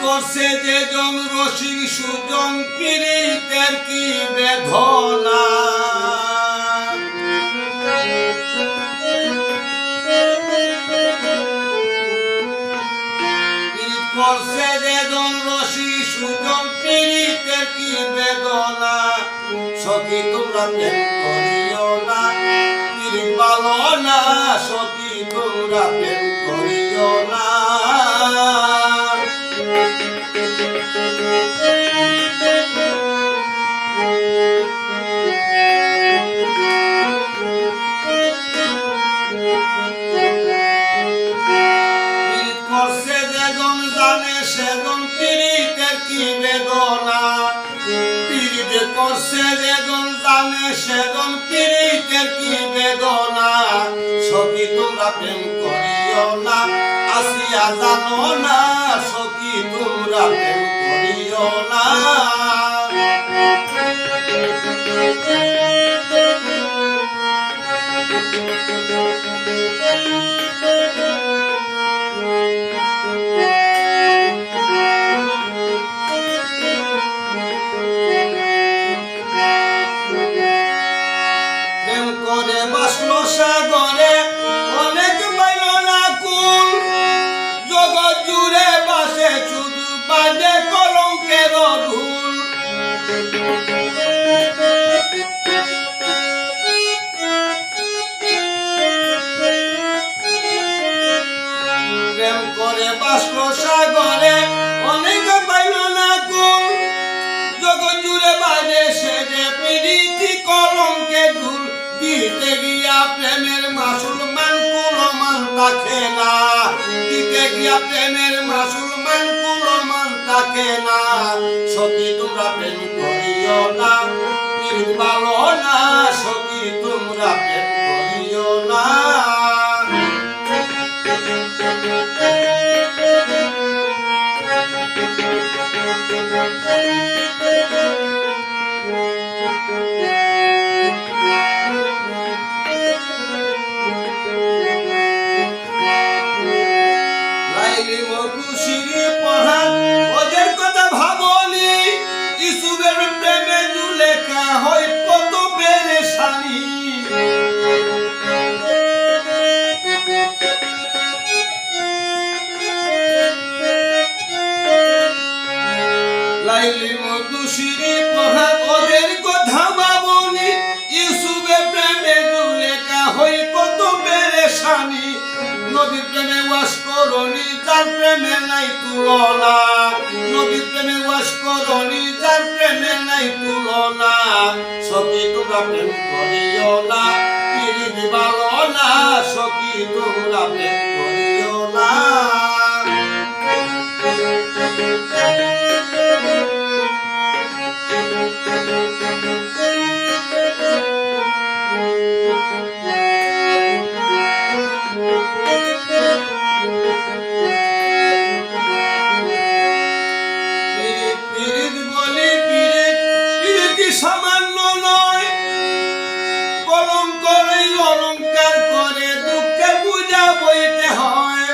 করছে যে জন রসিক সুজন পীড়িতের কি বেদনা করছে যে জন রসিক সুজন পীড়িতের কি বেদনা সখী তোমরা প্রেম করিও না পীড়িত ভালো না সখী তোমরা প্রেম করিও না সেজন পীড়িতের কি বেদনা পীড়িত করছে যেজন জানে সেজন পীড়িতের কি বেদনা সখী তোমরা প্রেম করিও না আসিয়া জানো না সখী তোমরা প্রেম করিও না সাগরে অনেক পাইল না কুল জগৎ জুড়ে বাসে শুধু বাজে কলঙ্কের ধুল প্রেম করে বাসল সাগরে অনেক পাইল না কুল জগৎ জুড়ে বাজে সে যে প্রীতি কলঙ্কের ধুল দিতে গিয়া প্রেমের মাসুল মানকুল মান থাকে না দিতে গিয়া প্রেমের মাসুল মানকুল মান থাকে না সখী তোমরা প্রেম করিও না পীড়িত ভালো না সখী তোমরা প্রেম করিও না ওদের কথা ভাবনি ইসুবের প্রেমে জুলেখা হয় কত পেরেশানি লাইলি মধুসিরি পড়া ওদের কথা ভাবনি ইসুবের প্রেমে জুলেখা হয় কত পেরেশানি নবীর প্রেমে ওয়াস করনি যার প্রেমে নাই তুলনা নবীর প্রেমে ওয়াস করনি যার প্রেমে নাই তুলনা সখী তোমরা প্রেম করিও না পীড়িত ভালো না সখী তোমরা প্রেম করিও না সামান্য নয় কলঙ্কের অলঙ্কার করে দুঃখে বুঝা বইতে হয়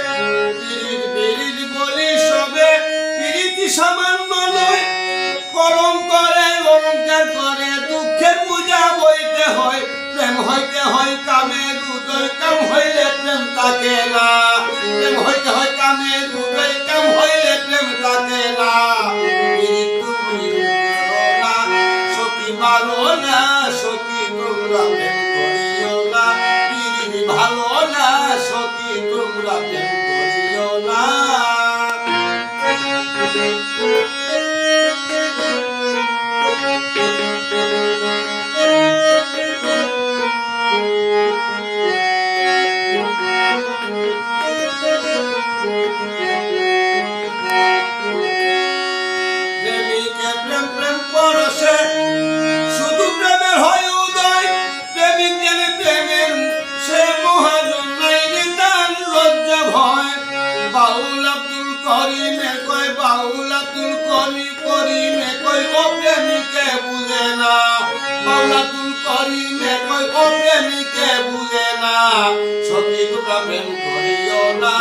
পীড়িত বলি সবে পীড়িতি সামান্য নয় কলঙ্কের অলঙ্কার করে দুঃখে বুঝা বইতে হয় প্রেম হইতে হয় কামের উদয় কাম হইলে প্রেম থাকে না প্রেম হইতে হয় কামের উদয় কাম হইলে প্রেম থাকে না ভালো না সখী তোমরা প্রেম করিও না পীড়িত ভালো না সখী তোমরা প্রেম করিও না প্রেমিকে প্রেম প্রেম করছে শুধু প্রেমের হয় উদয় প্রেমিক জেনে প্রেমের সে মহাজন নাই নিদান লজ্জা ভয় বাউল আব্দুল করিমে কয় বাউল আব্দুল করিমে কয় ও প্রেমিকে বুঝে না বাউল আব্দুল করিমে কয় ও প্রেমিকে বুঝে না সখী তোমরা প্রেম করিও না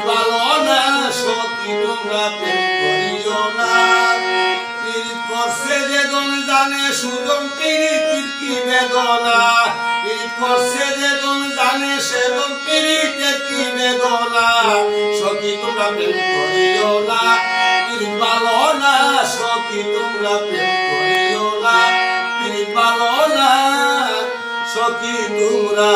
ভালো না সখী সখী তোমরা প্রেম করিও না পীড়িত করছে যে জন জানে সুজন পীড়িতির কি বেদনা পীড়িত করছে যে জন জানে সেজন পীড়িতের কি বেদনা সখী তোমরা প্রেম করিও না পীড়িত ভালো না সখী তোমরা প্রেম করিও না পীড়িত ভালো না সখী তোমরা